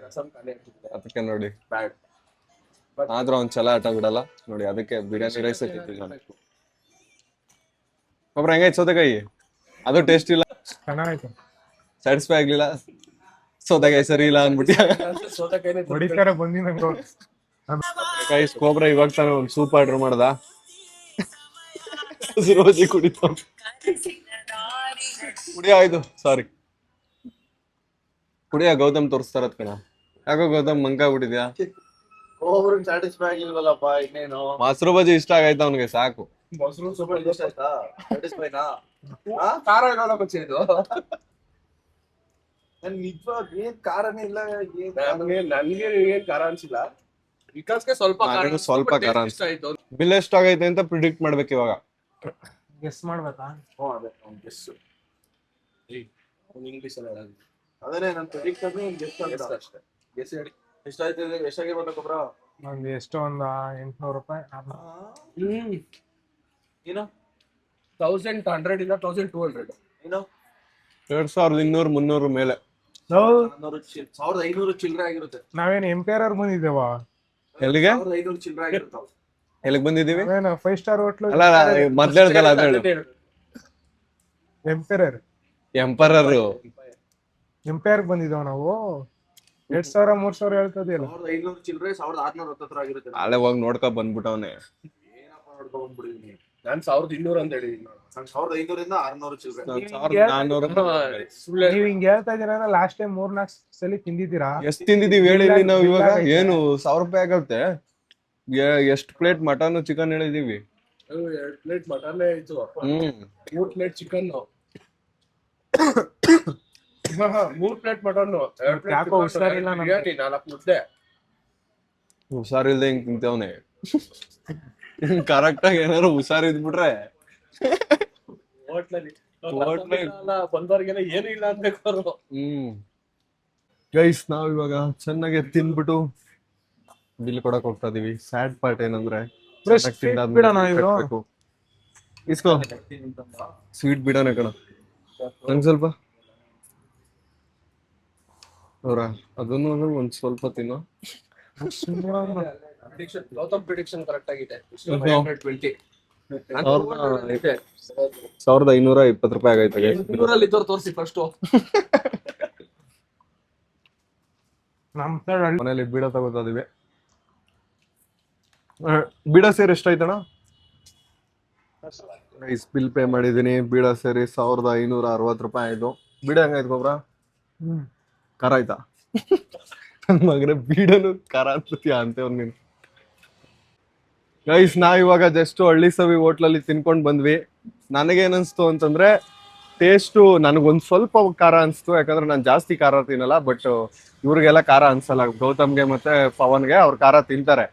ಅದಕ್ಕೆ ನೋಡಿ ಬ್ಯಾಡ್. ಆದ್ರೂ ಅವ್ನ್ ಚಲ ಆಟ ಬಿಡಲ್ಲ ನೋಡಿ, ಅದಕ್ಕೆ ಬಿರಿಯಾನಿ ರೈಸ್ ಒಬ್ರು ಹೆಂಗಾಯ್ತು ಸೌತೆಕಾಯಿ? ಅದು ಟೇಸ್ಟ್ ಇಲ್ಲ, ಚೆನ್ನಾಗಾಯ್ತು. ಸ್ಯಾಟಿಸ್ಫೈ ಆಗ್ಲಿಲ್ಲ. ಸೌತೆಕಾಯಿ ಸರಿ ಇಲ್ಲ ಅನ್ಬಿಟ್ಟು ಹೊಡಿತಾರೆ ಬಂದಿ ನಂಗೆ. ಕೈ ಕೋಬ್ರಾ ಇವಾಗ ತಾನು ಒಂದು ಸೂಪ್ ಆರ್ಡರ್ ಮಾಡ್ದ. ರೋಜಿ ಕುಡಿತ ಕುಡಿಯ ಆಯ್ತು. ಸಾರಿ ಕುಡಿಯ ಗೌತಮ್ ತೋರಿಸ್ತಾರತ್ ಕಣ. ಯಾಕೋ ಗೌತಮ್ ಮಂಕ ಆಗ್ಬಿಟ್ಟಿದ್ಯಾ? ಒಬ್ಬರಿಗೆ ಸ್ಯಾಟಿಸ್ಫೈ ಆಗಿಲ್ವಲ್ಲಪ್ಪ, ಇನ್ನೇನು ಮೊಸರು ಬಜ್ಜಿ ಇಷ್ಟ ಆಗೈತ ಅವನಿಗೆ, ಸಾಕು. ಮೊಸರು ಸ್ವಲ್ಪ ಸ್ಯಾಟಿಸ್ಫೈನಾ? ಖಾರ ಇರೋಲ್ಲ ಬಚ್ಚಿ ಇದು. ನಿಜವಾಗಿ ಏನ್ ಕಾರನೇ ಇಲ್ಲ. ನನ್ಗೆ ಏನ್ ಖಾರ ಅನ್ಸಿಲ್ಲ. ವಿಕಾಸ್ಗೆ ಸ್ವಲ್ಪ ಖಾರ ನನಗೂ ಅನ್ಸ್ತು, ಸ್ವಲ್ಪ but ಖಾರ taste ಅನ್ಸ್ತು. ಇಷ್ಟ ಆಯ್ತು. ಬಿಲ್ ಎಷ್ಟಾಗೈತೆ ಅಂತ ಪ್ರಿಡಿಕ್ಟ್ ಮಾಡ್ಬೇಕು ಇವಾಗ. ಗೆಸ್ ಮಾಡ್ಬೇಕಾ? ಅದೇ ಅವ್ನ್ guess. ಅವ್ನು ಇಂಗ್ಲಿಷ್ ಅಲ್ಲಿ ಹೇಳೋದು. ಅದನ್ನೇ ನಾನು predict ಅಂದ್ರೆ guess Guess ಅಂತ. ಅಷ್ಟೇ. Guess ಹೇಳಿ. ಎಷ್ಟಾಯ್ತು ಇದು? ಎಷ್ಟಾಗಿರ್ಬೇಕು ಬ್ರೋ? ಒಂದು ಎಷ್ಟು ಒಂದು 800 ರೂಪಾಯಿ. ಏನು 1100 ಇಲ್ಲ 1200. ಏನು 2200 300 ಮೇಲೆ. 1500 ಚಿಲ್ಲರೆ ಆಗಿರುತ್ತೆ. ನಾವೇನು ಎಂಪೈರರ್ ಬಂದಿದ್ದೇವ? ಎಲ್ಲಿಗೆ 1500 ಚಿಲ್ಲರೆ ಆಗಿರುತ್ತೆ. ಎಲ್ಲಿಗೆ ಬಂದಿದೀವಿ? ನಾವೇನು 5 ಸ್ಟಾರ್ ಹೋಟ್ಲು ಅಲ್ಲ ಮೊದ್ಲು ಹೇಳ್ದಲ್ಲ ಅದ್ ಹೇಳು. ಎಂಪೈರರ್ ಎಂಪರರ್ ಎಂಪೈರ್ ಬಂದಿದ್ದೇವ ನಾವು. 2000 3000 ಹೇಳ್ತದಿಲ್ಲ. 1500 ಚಿಲ್ಲರೆ 1600 ಹತ್ತತ್ರ ಆಗಿರುತ್ತೆ. ಅಲ್ಲೇ ಹೋಗಿ ನೋಡ್ಕೊ ಬಂದ್ಬಿಟ್ಟವನೆ. ಏನಪ್ಪ ನೋಡ್ಕೊಂಡ್ ಬಂದ್ಬಿಡಿದೀನಿ. ನಾನು 1100 ಅಂತ ಹೇಳಿದೀನಿ. ನಾನು 1500 ಇಂದ 600 ಚಿಲ್ಲರೆ. 1400 ಸುಳ್ಳು ನೀವ್ ಹಿಂಗ್ ಹೇಳ್ತಾ ಇದೀರ ಲಾಸ್ಟ್ ಟೈಮ್ 3-4 ಸಲ ತಿಂದಿದ್ದೀರಾ? ಎಷ್ಟ್ ತಿಂದಿದೀವಿ ಹೇಳಿದ್ವಿ ನಾವು ಇವಾಗ. ಏನು 1000 ರೂಪಾಯಿ ಆಗತ್ತೆ. ಎಷ್ಟು ಪ್ಲೇಟ್ ಮಟನ್ ಚಿಕನ್ ಹೇಳಿದೀವಿ. 2 ಪ್ಲೇಟ್ ಮಟನ್ ಆಯ್ತು, 3 plate chicken, 3 plate mutton, 2 plate ಯಾಕೋ ಹುಷಾರಿಲ್ಲ ನಮ್ಗೆ. ಬಿರಿಯಾನಿ, 4 ಮುದ್ದೆ. ಹುಷಾರಿಲ್ದೆ ಹಿಂಗ್ ತಿಂತವನೆ. ಕರೆಕ್ಟ್ ಆಗಿ ಏನಾದ್ರು ಹುಷಾರಿದ್ಬಿಟ್ರೆ ಹೋಟ್ಲಲ್ಲಿ ಹೋಟ್ಲಲ್ಲಿ ಬಂದವ್ರಿಗೆಲ್ಲ ಏನು ಇಲ್ಲ ಅನ್ಬೇಕು ಅವರು. ಗೈಸ್ ನಾವ್ ಇವಾಗ ಚೆನ್ನಾಗಿ ತಿನ್ಬಿಟ್ಟು ಬಿಲ್ ಕೊಡಕ್ ಹೋಗ್ತಾ ಇದೀವಿ. ಸ್ಯಾಡ್ ಪಾರ್ಟ್ ಏನಂದ್ರೆ ಬಿಡೋಣ ಇವ್ರು. ಇಸ್ಕೋ ಸ್ವೀಟ್ ಬಿಡೋಣ ಕಣ. ನಂಗೆ ಸ್ವಲ್ಪ ಅವ್ರ ಅದನ್ನು ಒಂದ್ ಸ್ವಲ್ಪ ತಿನ್ನೋ. ಗೌತಮ್ ಪ್ರಿಡಿಕ್ಷನ್ ಕರೆಕ್ಟ್ ಆಗಿದೆ. 120. 220. 1520 ರೂಪಾಯಿ ಆಗೈತೆ. 800 ಇದ್ದವ್ರು ತೋರಿಸಿ ಫಸ್ಟ್. ನಮ್ ಸೈಡ್ ಹಳ್ಳಿ ಮನೇಲಿ ಬೀಡ ತಗೋತಾ ಇದೀವಿ. ಬೀಡ ಸೇರಿ ಎಷ್ಟಾಯ್ತಣ? ಬಿಲ್ ಪೇ ಮಾಡಿದೀನಿ. ಬೀಡ ಸೇರಿ 1560 ರೂಪಾಯಿ ಆಯ್ತು. ಬೀಡ ಹೆಂಗಾಯ್ತು ಗೊಬ್ರ? ಖಾರ ಆಯ್ತಾ? ನನ್ ಮಗನೇ ಬೀಡನು ಖಾರ ಅನ್ಸತ್ಯಾ ಅಂತೇವ್ ನೀನು. ಗೈಸ್ ನಾವ್ ಇವಾಗ ಜಸ್ಟ್ ಹಳ್ಳಿ ಸವಿ ಹೋಟ್ಲಲ್ಲಿ ತಿನ್ಕೊಂಡ್ ಬಂದ್ವಿ. ನನಗೇನನ್ಸ್ತು ಅಂತಂದ್ರೆ ಟೇಸ್ಟು ನನಗೊಂದ್ ಸ್ವಲ್ಪ ಖಾರ ಅನ್ಸ್ತು. ಯಾಕಂದ್ರೆ ನಾನು ಜಾಸ್ತಿ ಖಾರ ತಿನ್ನಲ್ಲ. ಬಟ್ ಇವ್ರಿಗೆಲ್ಲ ಖಾರ ಅನ್ಸಲ್ಲ. ಗೌತಮ್ಗೆ ಮತ್ತೆ ಪವನ್ಗೆ ಅವ್ರ ಖಾರ ತಿಂತಾರೆ.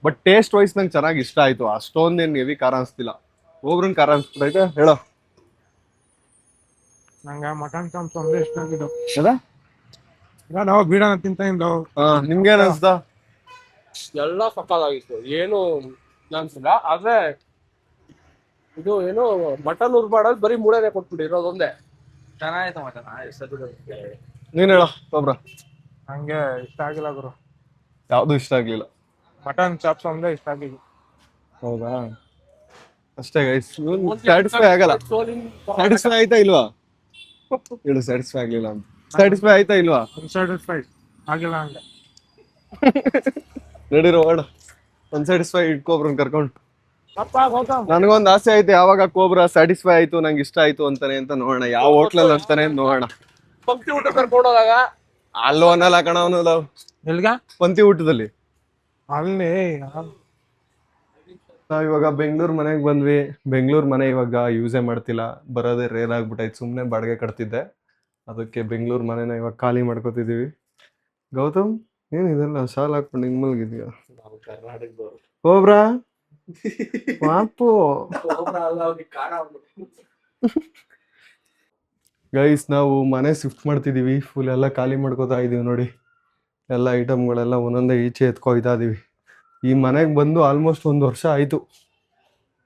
ಬಟ್ ಟೇಸ್ಟ್ ವೈಸ್ ನಂಗೆ ಚೆನ್ನಾಗಿ ಇಷ್ಟ ಆಯ್ತು. ಅಷ್ಟೊಂದೇನು ಹೆವಿ ಖಾರ ಅನ್ಸ್ತಿಲ್ಲ. ಒಬ್ರನ್ ಖಾರ ಅನ್ಸ್ಬಿಟ್ಟೈತೆ ಹೇಳೋ. ನಂಗೆ ಮಟನ್ ಚಾಪ್ಸ್ ಅಂದ್ರೆ ಇಷ್ಟ ಆಗಿದ್ದು. ಅದ ಈಗ ನಾವು ಬೀಡನ ತಿಂತ ಇದ್ದವು. ನಿಮ್ಗೇನ್ ಅನ್ಸ್ತಾ? ಎಲ್ಲ ಸಕ್ಕತ್ತಾಗಿತ್ತು, ಏನು ಅನ್ಸಿಲ್ಲ. ಆದ್ರೆ ಇದು ಏನು ಮಟನ್ ಉರ್ಬಾಡಲ್ಲಿ ಬರೀ ಮೂಳೆನೆ ಕೊಟ್ಬಿಟ್ಟಿರೋದು ಒಂದೇ ಚೆನ್ನಾಗಿತ್ತು. ಮಟನ್ ನೀನ್ ಹೇಳೋ ಒಬ್ರ. ನಂಗೆ ಇಷ್ಟ ಆಗಿಲ್ಲ ಗುರು. ಯಾವ್ದು ಇಷ್ಟ ಆಗ್ಲಿಲ್ಲ. ಮಟನ್ ಚಾಪ್ಸ್ ಅಂದ್ರೆ ಇಷ್ಟ ಆಗಿದ್ದು. ಹೌದಾ? ಅಷ್ಟೇ ಗೈಸ್. ಸ್ಯಾಟಿಸ್ಫೈ ಆಗಲ್ಲ. ಸ್ಯಾಟಿಸ್ಫೈ ಆಯ್ತಾ ಇಲ್ವಾ ಹೇಳು? ಸ್ಯಾಟಿಸ್ಫೈ ಆಗ್ಲಿಲ್ಲ ಅಂತ. ಸ್ಯಾಟಿಸ್ಫೈ ಆಯ್ತಾ ಇಲ್ವಾ? ಅನ್ಸ್ಯಾಟಿಸ್ಫೈಡ್ ಆಗಿಲ್ಲ ಹಂಗೆ. ನಡೀರೋ ಓಡ ಅನ್ಸ್ಯಾಟಿಸ್ಫೈ ಇಟ್ಕೊಬ್ರನ್ ಕರ್ಕೊಂಡು. ಅಪ್ಪ ಗೌತಮ್ ನನಗೊಂದು ಆಸೆ ಐತೆ, ಯಾವಾಗ ಕೋಬ್ರಾ ಸ್ಯಾಟಿಸ್ಫೈ ಆಯ್ತು ನಂಗೆ ಇಷ್ಟ ಆಯ್ತು ಅಂತಾನೆ ಅಂತ ನೋಡೋಣ. ಯಾವ ಹೋಟ್ಲಲ್ಲಿ ಅಂತಾನೆ ನೋಡೋಣ. ಪಂಕ್ತಿ ಊಟ ಕರ್ಕೊಂಡು ಹೋದಾಗ ಅಲ್ಲೋ ಅನ್ನಲ್ಲ ಕಣ ಅವನು. ಎಲ್ಗ ಪಂಕ್ತಿ ಊಟದಲ್ಲಿ ಅಲ್ಲಿ ನಾವ್ ಇವಾಗ ಬೆಂಗಳೂರು ಮನೆಗೆ ಬಂದ್ವಿ. ಬೆಂಗಳೂರು ಮನೆ ಇವಾಗ ಯೂಸೇ ಮಾಡ್ತಿಲ್ಲ. ಬರೋದೇ ರೇರ್ ಆಗ್ಬಿಟ್ಟೈತೆ. ಸುಮ್ಮನೆ ಬಾಡಿಗೆ ಕಟ್ತಿದ್ದೆ. ಅದಕ್ಕೆ ಬೆಂಗಳೂರು ಮನೆನ ಇವಾಗ ಖಾಲಿ ಮಾಡ್ಕೋತಿದೀವಿ. ಗೌತಮ್ ಏನ್ ಇದೆಲ್ಲ ಶಾಲ್ ಹಾಕೊಂಡು ಹಿಂಗ್ ಮಲ್ಗಿದ್ಯಾ? ನಾವು ಕರ್ನಾಟಕದವರು ಕೋಬ್ರಾ ಪಾಪು. ಗೈಸ್ ನಾವು ಮನೆ ಶಿಫ್ಟ್ ಮಾಡ್ತಿದೀವಿ. ಫುಲ್ ಎಲ್ಲ ಖಾಲಿ ಮಾಡ್ಕೋತಾ ಇದೀವಿ ನೋಡಿ. ಎಲ್ಲ ಐಟಮ್ಗಳೆಲ್ಲ ಒಂದೊಂದೇ ಈಚೆ ಎತ್ಕೊಯ್ತಾ ಇದೀವಿ. ಈ ಮನೆಗೆ ಬಂದು ಆಲ್ಮೋಸ್ಟ್ 1 ವರ್ಷ ಆಯ್ತು.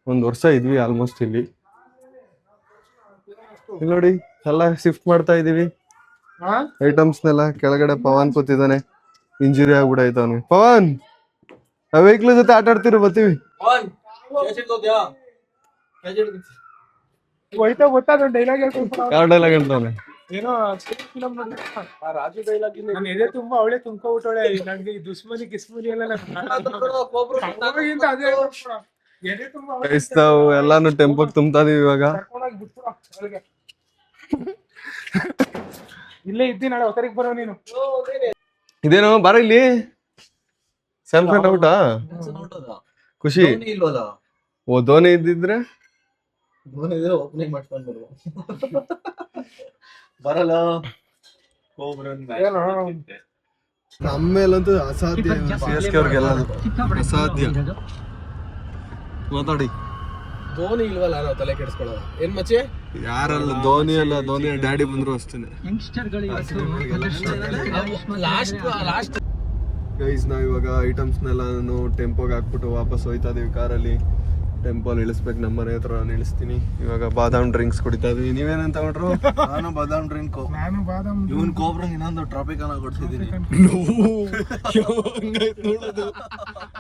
1 ವರ್ಷ ಇದ್ವಿ ಆಲ್ಮೋಸ್ಟ್ ಇಲ್ಲಿ ನೋಡಿ. ಎಲ್ಲ ಶಿಫ್ಟ್ ಮಾಡ್ತಾ ಇದೀವಿ ಐಟಮ್ಸ್ನೆಲ್ಲ. ಕೆಳಗಡೆ ಪವನ್ ಕೂತಿದ್ದಾನೆ. ಇಂಜುರಿ ಆಗ್ಬಿಡಾಯ್ತು ಅವನಿಗೆ. ಪವನ್ ವೆಹಿಕಲ್ ಜೊತೆ ಆಟ ಆಡ್ತಿರು ಬರ್ತೀವಿ. ಹೋಯ್ತಾ ಗೊತ್ತಾದ ಡೈಲಾಗ್ ಹೇಳ್ಕೊಂಡು ಯಾವ ಡೈಲಾಗ್ ಹೇಳ್ತಾವನೆ? ಏನೋ ಫಿಲಮ್ ನೋಡಿ. ರಾಜು ಡೈಲಾಗ್ ನನ್ನ ಎದೆ ತುಂಬಾ ಅವಳೆ ತುಂಬ್ಕೊಬಿಟ್ಟವಳೆ. ನಂಗೆ ಈ ದುಶ್ಮನಿ ಕಿಸ್ಮನಿ ಎಲ್ಲ ಅದೇ ಹೇಳ್ಬಿಟ್ಬಿಡು. ಎದೆ ತುಂಬಾ ಅವಳೆ ಗೈಸ್ ನಾವು ಎಲ್ಲಾನು ಟೆಂಪೋಗ್ ತುಂಬ್ತಾ ಇದೀವಿ ಇವಾಗ. ಕರ್ಕೊಂಡೋಗಿ ಬಿಟ್ಬಿಡು ಅವಳಿಗೆ. ಇಲ್ಲೇ ಇದ್ದಿ ನಾಳೆ ಹೊಸರಿಗೆ ಬರೋ ನೀನು. ಇದೇನು ಬಾರ ಇಲ್ಲಿ. ಸ್ಯಾಮ್ಸಂಗ್ ಔಟಾ? ಖುಷಿ ಇಲ್ವಲ್ಲ, ಓ ಧೋನಿ ಇದ್ದಿದ್ರೆ ಓಪನಿಂಗ್ ಮಾಡ್ಕೊಂಡು ಬರಲ್ಲ. ಏನು ನಮ್ಮೇಲಂತೂ ಅಸಾಧ್ಯ CSK ಅವ್ರಿಗೆಲ್ಲ ಅಸಾಧ್ಯ. ಮಾತಾಡಿ. ಧೋನಿ ಇಲ್ವಲ್ಲ ನಾವು ತಲೆ ಕೆಡಿಸ್ಕೊಳ್ಳೋದು ಏನ್ ಮಚ್ಚಿ ಯಾರಲ್ಲ ಧೋನಿ ಅಲ್ಲ, ಧೋನಿ ಡ್ಯಾಡಿ ಬಂದ್ರು ಅಷ್ಟೇನೆ. ಲಾಸ್ಟ್ ಗೈಸ್ ನಾವ್ ಇವಾಗ ಐಟಮ್ಸ್ನೆಲ್ಲ ಟೆಂಪೋಗೆ ಹಾಕ್ಬಿಟ್ಟು ವಾಪಸ್ ಹೋಯ್ತಾ ಇದೀವಿ ಕಾರಲ್ಲಿ. ಟೆಂಪೋಲ್ ಇಳಿಸ್ಬೇಕು, ನಮ್ಮ ಮನೆ ಹತ್ರ ನಿಲ್ಲಿಸ್ತೀನಿ. ಇವಾಗ ಬಾದಾಮ್ ಡ್ರಿಂಕ್ಸ್ ಕುಡಿತಾ ಇದೀವಿ. ನೀವೇನಂತ ತಗೊಂಡ್ರು? ನಾನು ಬಾದಾಮ್ ಡ್ರಿಂಕ್. ನಾನು ಬಾದಾಮ್ ಇವನ್ ಕೋಬ್ರ ಇನ್ನೊಂದು ಟ್ರಾಫಿಕ್ ಅನ್ನ ಕೊಡ್ತಿದ್ದೀನಿ. ನೋಡೋದು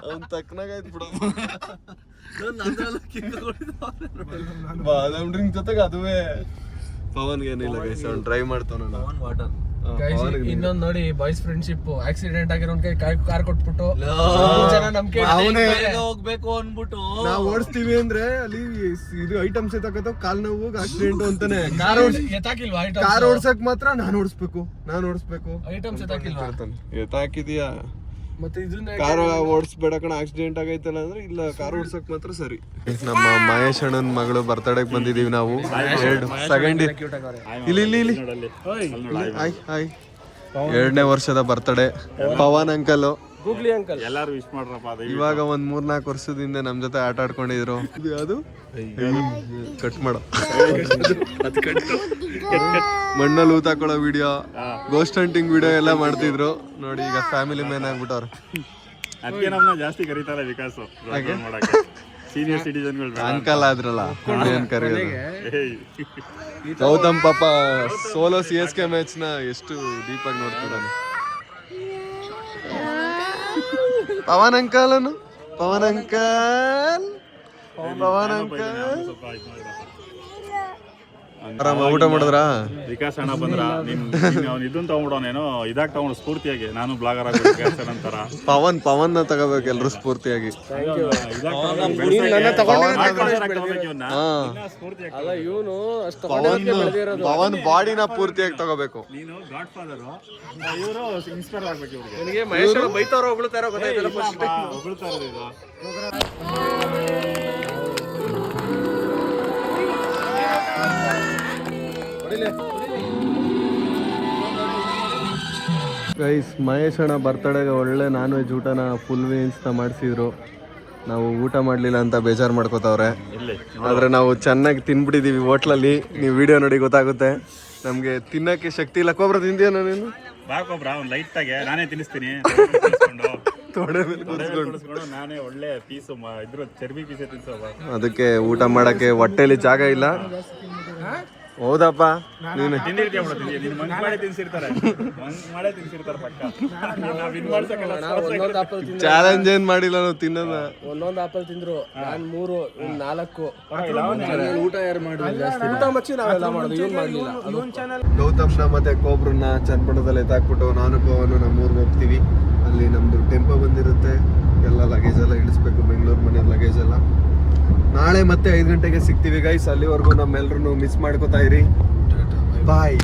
ಅವ್ನ್ ತಕ್ಕನಾಗಾಯ್ತು ಬಿಡ. ಬಾದಾಮ್ ಡ್ರಿಂಕ್ ಜೊತೆಗೆ ಅದುವೇ ಪವನ್ಗೆ ಏನಿಲ್ಲ ಗೈಸ್, ಅವ್ನು ಡ್ರೈವ್ ಮಾಡ್ತಾನ. ವಾಟರ್. ಇನ್ನೊಂದ್ ನೋಡಿ ಬಾಯ್ಸ್ ಫ್ರೆಂಡ್ಶಿಪ್ ಆಕ್ಸಿಡೆಂಟ್ ಆಗಿರೋನ್ ಕೈ ಕಾರ್ ಕೊಟ್ಬಿಟ್ಟು ಅವನೇ ಹೋಗ್ಬೇಕು ಅನ್ಬಿಟ್ಟು ನಾವ್ ಓಡಿಸ್ತೀವಿ ಅಂದ್ರೆ ಅಲ್ಲಿ ಇದು ಐಟಮ್ಸ್ ಎತ್ತಕತ್ತ ಕಾಲ್ ನೋವು ಆಕ್ಸಿಡೆಂಟ್ ಅಂತಾನೆ. ಎತ್ತಾಕಿಲ್ವಾ ಕಾರ್ ಓಡ್ಸಕ್ ಮಾತ್ರ ನಾನ್ ಓಡಿಸ್ಬೇಕು. ಐಟಮ್ಸ್ ಎತ್ತಾಕಿಲ್ವಾ ಎತ್ತಾಕಿದೀಯಾ? ಮತ್ತೆ ಇದನ್ನ ಕಾರ್ ಓಡಿಸ್ಬೇಡ ಕಣ, ಆಕ್ಸಿಡೆಂಟ್ ಆಗೈತಲ್ಲ ಅಂದ್ರೆ ಇಲ್ಲ, ಕಾರ್ ಓಡ್ಸಕ್ ಮಾತ್ರ ಸರಿ. ನಮ್ಮ ಮಹೇಶ್ ಅಣ್ಣನ್ ಮಗಳು ಬರ್ತಡೇಗ್ ಬಂದಿದೀವಿ ನಾವು. ಸೆಕೆಂಡ್ ಇಲ್ಲಿ ಹಾಯ್ 2ನೇ ವರ್ಷದ birthday Pavan uncle. Googly uncle ಎಲ್ಲಾರು ವಿಶ್ ಮಾಡ್ರಪ್ಪ. ಇವಾಗ ಒಂದ್ 3-4 ವರ್ಷದಿಂದ ನಮ್ ಜೊತೆ ಆಟ ಆಡ್ಕೊಂಡಿದ್ರು. ಅದು ಕಟ್ ಮಾಡ ಮಣ್ಣಲ್ಲಿ ಊತಾಕೊಳ್ಳೋ ವಿಡಿಯೋ, ಗೋಸ್ಟ್ ಹಂಟಿಂಗ್ ವಿಡಿಯೋ ಎಲ್ಲ ಮಾಡ್ತಿದ್ರು. ನೋಡಿ ಈಗ ಫ್ಯಾಮಿಲಿ ಮ್ಯಾನ್ ಆಗ್ಬಿಟ್ಟವ್ರ. ಅದಕ್ಕೆ ನಮ್ಮನ್ನ ಜಾಸ್ತಿ ಕರೀತಾರೆ ವಿಕಾಸ್ ಮಾಡಕ್ಕೆ. ಸೀನಿಯರ್ ಸಿಟಿಜನ್ಗಳು ಅಂಕಲ್ ಆದ್ರಲ್ಲ ಏನ್ ಕರೆಯೋದು. ಗೌತಮ್ ಪಾಪ ಸೋಲೋ CSK ಮ್ಯಾಚ್ ನ ಎಷ್ಟು ಡೀಪ್ ಆಗಿ ನೋಡ್ತಿದ್ದಾನೆ. ಪವನ್ ಅಂಕಲ್ ಆರಾಮ ಊಟ ಮಾಡಿದ್ರಾ? ವಿಕಾಸ್ ಅಣ್ಣ ಬಂದ್ರ ಅವ್ನು ಇದನ್ನ ತಗೊಂಡ್ಬಿಡೋನೇನೋ ಇದಾಗ ತಗೊಂಡು ಸ್ಫೂರ್ತಿಯಾಗಿ ನಾನು ಬ್ಲಾಗರ್ ಆಗ್ಬೇಕು ವಿಕಾಸ್ ಅಣ್ಣ ಅಂತಾರ. ಪವನ್ ನ ತಗೋಬೇಕು ಎಲ್ರು ಸ್ಫೂರ್ತಿಯಾಗಿ. ಅಲ್ಲ ಇವನು ಅಷ್ಟು ಪವನ್ ಬಾಡಿನ ಪೂರ್ತಿಯಾಗಿ ತಗೋಬೇಕು. ನೀನು ಗಾಡ್ ಫಾದರ್, ಇವರು ಇನ್ಸ್ಪೈರ್ ಆಗ್ಬೇಕು ಇವ್ರಿಗೆ. ನನಗೆ ಮಹೇಶ್ ಬೈತಾರೋ ಹೊಗಳ್ತಾರೋ ಗೊತ್ತಾಯ್ತಲ್ಲ ಫಸ್ಟ್. ಹೊಗಳ್ತಾ ಇರೋದು ಇದು. ಗೈಸ್ ಮಹೇಶ್ ಅಣ್ಣ ಬರ್ತಡೆಗೆ ಒಳ್ಳೆ ನಾನ್ ವೆಜ್ ಊಟನ ಫುಲ್ ವೇನ್ಸ್ನ ಮಾಡಿಸಿದ್ರು. ನಾವು ಊಟ ಮಾಡಲಿಲ್ಲ ಅಂತ ಬೇಜಾರು ಮಾಡ್ಕೋತಾವ್ರೆ. ಆದರೆ ನಾವು ಚೆನ್ನಾಗಿ ತಿನ್ಬಿಟ್ಟಿದ್ದೀವಿ ಹೋಟ್ಲಲ್ಲಿ. ನೀವು ವಿಡಿಯೋ ನೋಡಿ ಗೊತ್ತಾಗುತ್ತೆ. ನಮಗೆ ತಿನ್ನೋಕ್ಕೆ ಶಕ್ತಿ ಇಲ್ಲ. ಕೊಬ್ರ ತಿಂತೀಯ ನೀನು? ಬಾಕೊಬ್ರ ಒಂದು ಲೈಟ್ ಆಗಿ ನಾನೇ ತಿನ್ನಿಸ್ತೀನಿ. ನಾನೇ ಒಳ್ಳೆ ಪೀಸು ಇದ್ರ ಚರ್ಬಿ ಪೀಸೇ ತಿನ್ಸೋ. ಅದಕ್ಕೆ ಊಟ ಮಾಡಕ್ಕೆ ಹೊಟ್ಟೆಲಿ ಜಾಗ ಇಲ್ಲ. ಹೌದಪ್ಪ, ನೀನು ತಿಂದಿರ್ತೀಯ ಬಿಡು, ನೀನು ಮಂಕ್ ಮಾಡಿ ತಿನ್ಸಿರ್ತಾರೆ ಪಕ್ಕ. ಒಂದೊಂದು ಆಪಲ್ ತಿಂದ್ರು, ಚಾಲೆಂಜ್ ಏನ್ ಮಾಡಿಲ್ಲ ನಾವು ತಿನ್ನೋದ. ಒಂದೊಂದು ಆಪಲ್ ತಿಂದ್ರು. ನಾನು 3, 4 ಊಟ ಯಾರು ಮಾಡಿದ್ರು? ಊಟ ಮಚ್ಚಿ ನಾವೆಲ್ಲ ಮಾಡೋದು, ಇವ್ನು ಮಾಡಲಿಲ್ಲ. ಗೌತಮ್ನ ಮತ್ತೆ ಕೋಬ್ರನ್ನ ಚನ್ನಪಟ್ಟಣದಲ್ಲಿ ಎತ್ತಾಕ್ಬಿಟ್ಟು ನಾನು ಪವನು ನಮ್ಮೂರ್ಗೆ ಹೋಗ್ತೀವಿ. ಅಲ್ಲಿ ನಮ್ದು ಟೆಂಪೋ ಬಂದಿರುತ್ತೆ. ಎಲ್ಲ ಲಗೇಜ್ ಎಲ್ಲ ಇಳಿಸ್ಬೇಕು, ಬೆಂಗಳೂರು ಮನೆ ಲಗೇಜ್ ಎಲ್ಲ. ನಾಳೆ ಮತ್ತೆ 5 ಗಂಟೆಗೆ ಸಿಗ್ತೀವಿ ಗೈಸ್. ಅಲ್ಲಿವರೆಗೂ ನಮ್ಮೆಲ್ಲರೂ ಮಿಸ್ ಮಾಡ್ಕೋತಾ ಇರಿ. ಬಾಯ್.